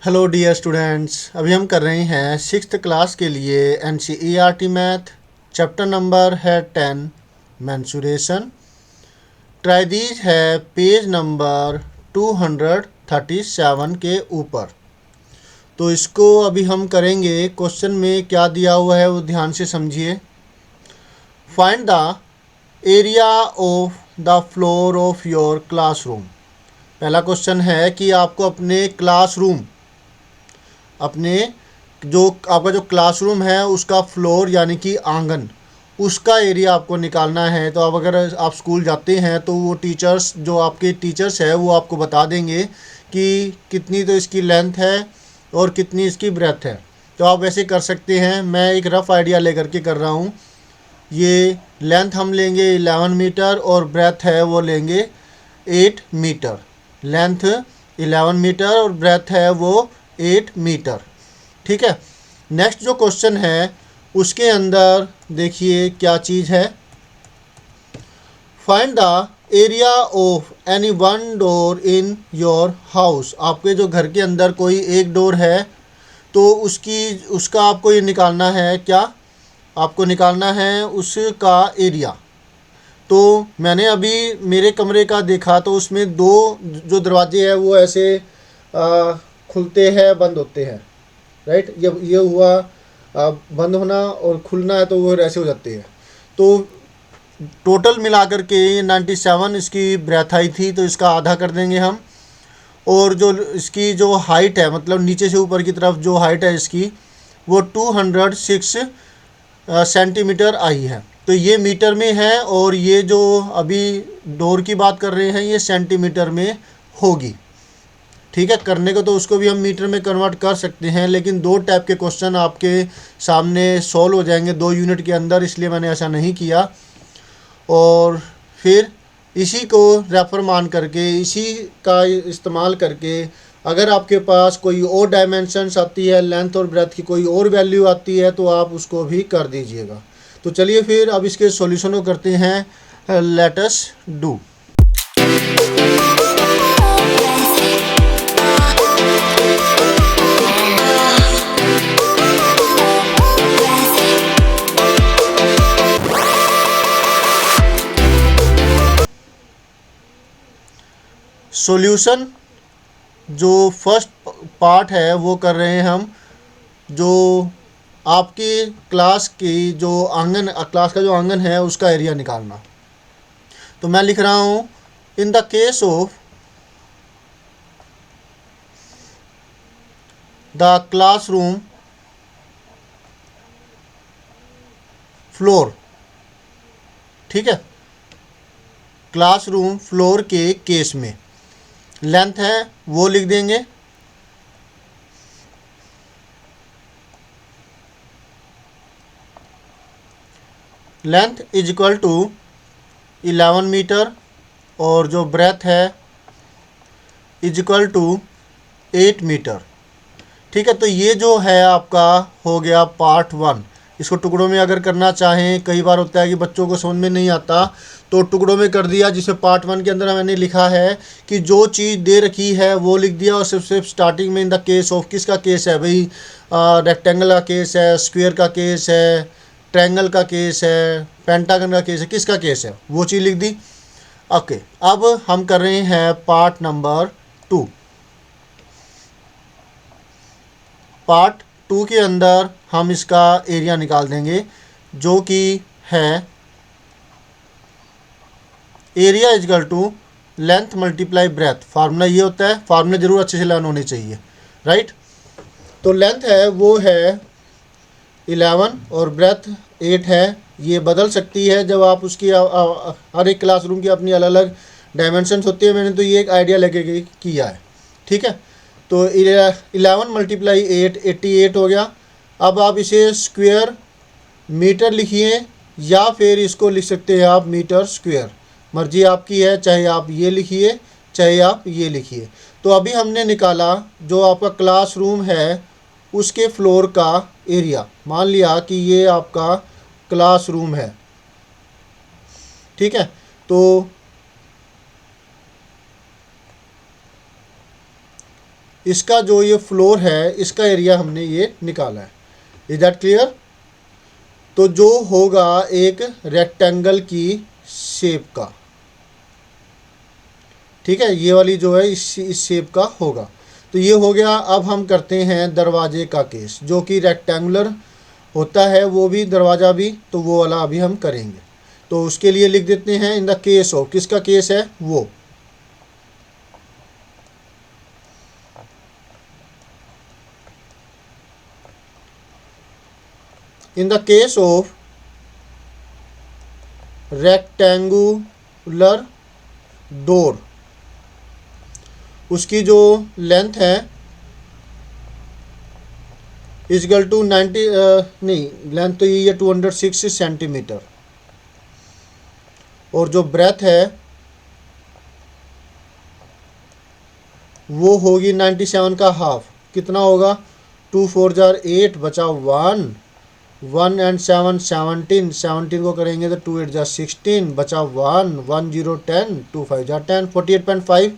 Hello dear students, अभी हम कर रहे हैं सिक्स्थ क्लास के लिए एनसीईआरटी मैथ। चैप्टर नंबर है 10 मेंसुरेशन। ट्राई दीज है पेज नंबर 237 के ऊपर। तो इसको अभी हम करेंगे। क्वेश्चन में क्या दिया हुआ है वो ध्यान से समझिए। Find the area of the floor of your classroom. पहला क्वेश्चन है कि आपको अपने क्लासरूम, अपने जो आपका जो क्लासरूम है उसका फ्लोर यानी कि आंगन, उसका एरिया आपको निकालना है। तो अब अगर आप स्कूल जाते हैं तो वो टीचर्स, जो आपके टीचर्स है वो आपको बता देंगे कि कितनी तो इसकी लेंथ है और कितनी इसकी ब्रेथ है। तो आप वैसे कर सकते हैं। मैं एक रफ़ आइडिया लेकर के कर रहा हूँ। ये लेंथ हम लेंगे 11 मीटर और ब्रेथ है वो लेंगे 8 मीटर। लेंथ 11 मीटर और ब्रेथ है वो 8 मीटर। ठीक है। नेक्स्ट जो क्वेश्चन है उसके अंदर देखिए क्या चीज़ है। Find the area of any one door in your house. आपके जो घर के अंदर कोई एक डोर है तो उसका आपको ये निकालना है। क्या आपको निकालना है? उसका एरिया। तो मैंने अभी मेरे कमरे का देखा तो उसमें दो जो दरवाजे हैं वो ऐसे खुलते हैं, बंद होते हैं। राइट, ये हुआ बंद होना, और खुलना है तो वो ऐसे हो जाते हैं। तो टोटल मिलाकर के 97 इसकी ब्रेथ आई थी, तो इसका आधा कर देंगे हम। और जो इसकी जो हाइट है, मतलब नीचे से ऊपर की तरफ जो हाइट है इसकी, वो 206 सेंटीमीटर आई है। तो ये मीटर में है, और ये जो अभी डोर की बात कर रहे हैं ये सेंटीमीटर में होगी। ठीक है। करने को तो उसको भी हम मीटर में कन्वर्ट कर सकते हैं, लेकिन दो टाइप के क्वेश्चन आपके सामने सॉल्व हो जाएंगे 2 यूनिट के अंदर, इसलिए मैंने ऐसा नहीं किया। और फिर इसी को रेफर मान करके, इसी का इस्तेमाल करके, अगर आपके पास कोई और डायमेंशंस आती है, लेंथ और ब्रेथ की कोई और वैल्यू आती है, तो आप उसको भी कर दीजिएगा। तो चलिए फिर अब इसके सॉल्यूशन को करते हैं। Let us do. सॉल्यूशन जो फर्स्ट पार्ट है वो कर रहे हैं हम। जो आपकी क्लास की जो आंगन, क्लास का जो आंगन है उसका एरिया निकालना। तो मैं लिख रहा हूँ, in the case of the classroom floor. ठीक है। क्लासरूम फ्लोर के केस में लेंथ है वो लिख देंगे, length is equal to 11 metre, और जो ब्रेथ है इज इक्वल टू 8 मीटर। ठीक है। तो ये जो है आपका हो गया पार्ट 1। इसको टुकड़ों में अगर करना चाहें, कई बार होता है कि बच्चों को समझ में नहीं आता, तो टुकड़ों में कर दिया। जिसे पार्ट 1 के अंदर मैंने लिखा है कि जो चीज़ दे रखी है वो लिख दिया, और सिर्फ स्टार्टिंग में इन द केस ऑफ, किसका केस है भाई? रेक्टेंगल का केस है, स्क्वायर का केस है, ट्रायंगल का केस है, पेंटागन का केस है, किसका केस है वो चीज़ लिख दी। ओके। अब हम कर रहे हैं पार्ट नंबर 2। पार्ट 2 के अंदर हम इसका एरिया निकाल देंगे, जो कि है area is equal to length multiply breadth. Formula ये होता है, फार्मूला जरूर अच्छे से लर्न होने चाहिए। राइट। तो लेंथ है वो है 11 और ब्रेथ 8 है। ये बदल सकती है जब आप उसकी हर एक क्लासरूम की अपनी अलग अलग डायमेंशंस होती है। मैंने तो ये एक आइडिया लेके किया है। ठीक है। तो 11 मल्टीप्लाई 8 88 हो गया। अब आप इसे स्क्वायर मीटर लिखिए, या फिर इसको लिख सकते हैं आप मीटर स्क्वायर, मर्जी आपकी है। चाहे आप ये लिखिए, चाहे आप ये लिखिए। तो अभी हमने निकाला जो आपका क्लासरूम है उसके फ्लोर का एरिया। मान लिया कि ये आपका क्लासरूम है। ठीक है। तो इसका जो ये फ्लोर है इसका एरिया हमने ये निकाला है। Is that clear? तो जो होगा एक रेक्टेंगल की शेप का, ठीक है, ये वाली जो है इस शेप का होगा। तो ये हो गया। अब हम करते हैं दरवाजे का केस, जो कि रेक्टेंगुलर होता है वो भी, दरवाज़ा भी, तो वो वाला अभी हम करेंगे। तो उसके लिए लिख देते हैं इन द केस ऑफ, किसका केस है वो, इन the case of rectangular door, उसकी जो लेंथ है इजगल टू 90 नहीं, लेंथ तो ये 206 सेंटीमीटर, और जो ब्रेथ है वो होगी 97 का हाफ। कितना होगा? 2 4 जार 8 बचा 1, 1 एंड 7 17, 17 को करेंगे तो 2 8 जार 16 बचा 1, 1 0 10, 2 5 जार 10, 48.5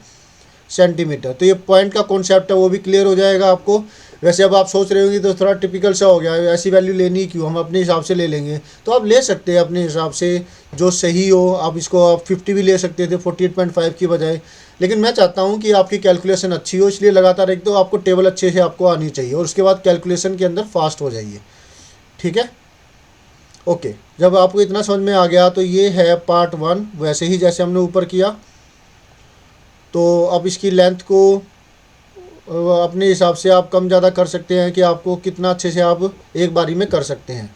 सेंटीमीटर। तो ये पॉइंट का कॉन्सेप्ट है वो भी क्लियर हो जाएगा आपको। वैसे अब आप सोच रहे होंगे तो थोड़ा टिपिकल सा हो गया, ऐसी वैल्यू लेनी क्यों, हम अपने हिसाब से ले लेंगे। तो आप ले सकते हैं अपने हिसाब से जो सही हो। आप इसको आप 50 भी ले सकते थे 48.5 की बजाय, लेकिन मैं चाहता हूँ कि आपकी कैलकुलेशन अच्छी हो, इसलिए लगातार एक तो आपको टेबल अच्छे से आपको आनी चाहिए और उसके बाद कैलकुलेशन के अंदर फास्ट हो जाइए, ठीक है। ओके, जब आपको इतना समझ में आ गया तो ये है पार्ट 1, वैसे ही जैसे हमने ऊपर किया। तो अब इसकी लेंथ को अपने हिसाब से आप कम ज़्यादा कर सकते हैं कि आपको कितना अच्छे से आप एक बारी में कर सकते हैं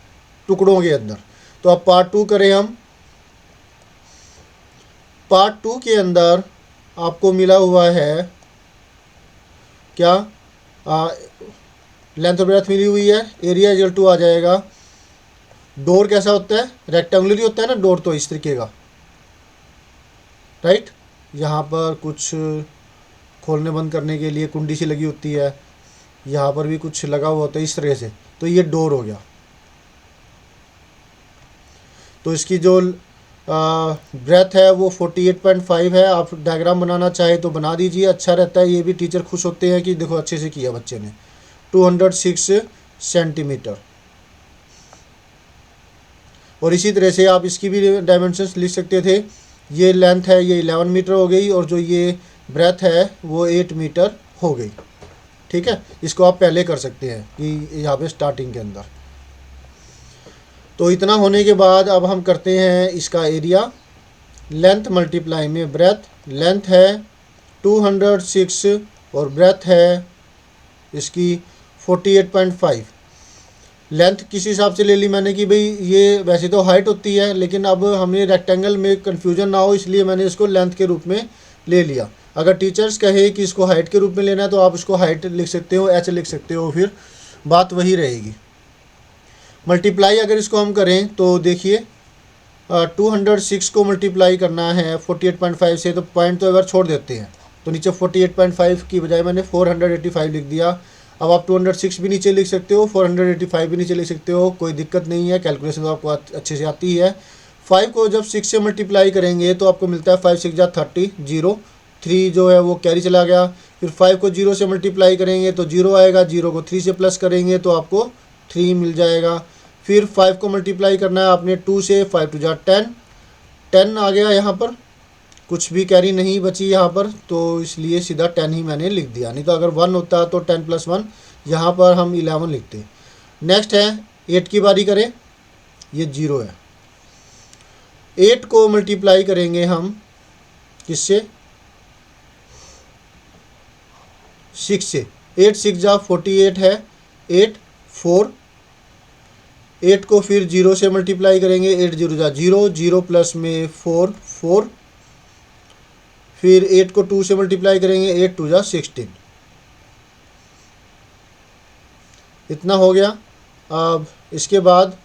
टुकड़ों के अंदर। तो अब पार्ट 2 करें हम। पार्ट 2 के अंदर आपको मिला हुआ है क्या, लेंथ और ब्रेथ मिली हुई है, एरिया इक्वल टू आ जाएगा। डोर कैसा होता है? रेक्टेंगुलर ही होता है ना डोर, तो इस तरीके का, राइट। यहाँ पर कुछ खोलने बंद करने के लिए कुंडी सी लगी होती है, यहाँ पर भी कुछ लगा हुआ होता है इस तरह से, तो ये डोर हो गया। तो इसकी जो ब्रेथ है वो 48.5 है। आप डायग्राम बनाना चाहे तो बना दीजिए, अच्छा रहता है, ये भी टीचर खुश होते हैं कि देखो अच्छे से किया बच्चे ने। 206 सेंटीमीटर। और इसी तरह से आप इसकी भी डायमेंशंस लिख सकते थे। ये लेंथ है ये 11 मीटर हो गई, और जो ये ब्रेथ है वो 8 मीटर हो गई, ठीक है। इसको आप पहले कर सकते हैं कि यहाँ पे स्टार्टिंग के अंदर। तो इतना होने के बाद अब हम करते हैं इसका एरिया। लेंथ मल्टीप्लाई में ब्रेथ, लेंथ है 206 और ब्रेथ है इसकी 48.5। लेंथ किस हिसाब से ले ली मैंने कि भाई ये वैसे तो हाइट होती है, लेकिन अब हमें रेक्टेंगल में कन्फ्यूजन ना हो इसलिए मैंने इसको लेंथ के रूप में ले लिया। अगर टीचर्स कहे कि इसको हाइट के रूप में लेना है तो आप इसको हाइट लिख सकते हो, एच लिख सकते हो, फिर बात वही रहेगी। मल्टीप्लाई अगर इसको हम करें तो देखिए 206 को मल्टीप्लाई करना है 48.5 से, तो पॉइंट तो अगर छोड़ देते हैं तो नीचे 48.5 की बजाय मैंने 485 लिख दिया। अब आप 206 भी नीचे लिख सकते हो, 485 भी नीचे लिख सकते हो, कोई दिक्कत नहीं है, कैलकुलेशन तो आपको अच्छे से आती है। 5 को जब 6 से मल्टीप्लाई करेंगे तो आपको मिलता है 5 6 जा 30, 0 3 जो है वो कैरी चला गया। फिर 5 को 0 से मल्टीप्लाई करेंगे तो 0 आएगा, 0 को 3 से प्लस करेंगे तो आपको 3 मिल जाएगा। फिर 5 को मल्टीप्लाई करना है आपने 2 से, 5 2 जा 10, 10 आ गया, यहाँ पर कुछ भी कैरी नहीं बची यहाँ पर, तो इसलिए सीधा 10 ही मैंने लिख दिया। नहीं तो अगर 1 होता तो 10 + 1, यहाँ पर हम 11 लिखते। नेक्स्ट है 8 की बारी करें, ये 0 है। 8 को मल्टीप्लाई करेंगे हम किससे? 6 से। 8 6 जा 48 है, 8 4। 8 को फिर 0 से मल्टीप्लाई करेंगे, 8 0 जा 0, 0 प्लस में 4 4। फिर 8 को 2 से मल्टीप्लाई करेंगे, 8 2 जा 16। इतना हो गया। अब इसके बाद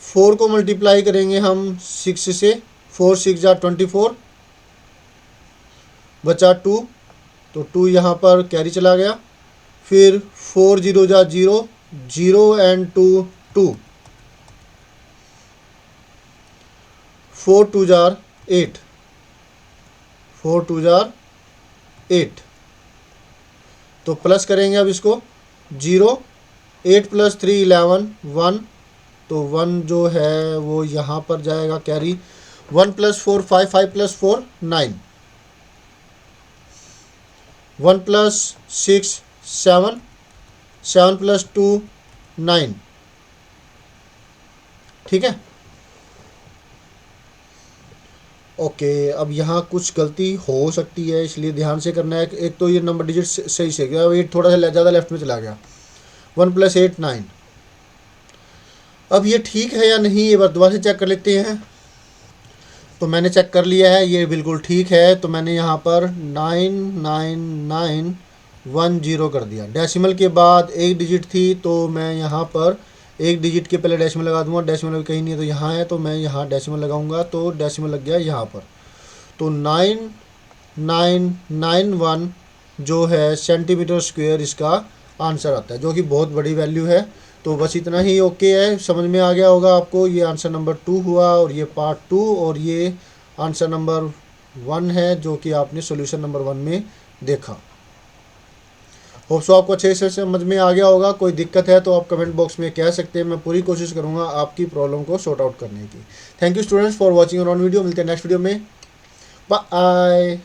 4 को मल्टीप्लाई करेंगे हम 6 से, 4 6 जा 24, बचा 2, तो 2 यहाँ पर कैरी चला गया। फिर 4 0 जा 0, 0 एंड 2 2, 4 2 जार 8, 4 2 जार 8। तो प्लस करेंगे अब इसको 0, 8 + 3 11 1, तो 1 जो है वो यहाँ पर जाएगा कैरी, 1 + 4 5, 5 + 4 9, 1 + 6 7, 7 + 2 9। ठीक है, ओके। अब यहाँ कुछ गलती हो सकती है, इसलिए ध्यान से करना है। एक तो ये नंबर डिजिट सही से गया, 8 थोड़ा सा ज़्यादा लेफ्ट में चला गया। 1 + 8 9। अब ये ठीक है या नहीं, ये बार दोबारा से चेक कर लेते हैं। तो मैंने चेक कर लिया है, ये बिल्कुल ठीक है। तो मैंने यहाँ पर 99910 कर दिया। डेसिमल के बाद एक डिजिट थी, तो मैं यहाँ पर एक डिजिट के पहले डेसिमल लगा दूंगा। डेसिमल कहीं नहीं है तो यहाँ है, तो मैं यहाँ डेसिमल लगाऊंगा, तो डेसिमल लग गया यहाँ पर। तो 9991 जो है सेंटीमीटर स्क्वायर इसका आंसर आता है, जो कि बहुत बड़ी वैल्यू है। तो बस इतना ही ओके है, समझ में आ गया होगा आपको। ये आंसर नंबर 2 हुआ, और ये पार्ट 2, और ये आंसर नंबर 1 है, जो कि आपने सॉल्यूशन नंबर 1 में देखा। होप सो आपको अच्छे से समझ में आ गया होगा। कोई दिक्कत है तो आप कमेंट बॉक्स में कह सकते हैं, मैं पूरी कोशिश करूँगा आपकी प्रॉब्लम को सॉर्ट आउट करने की। Thank you students for watching on video. मिलते हैं नेक्स्ट वीडियो में, बाय।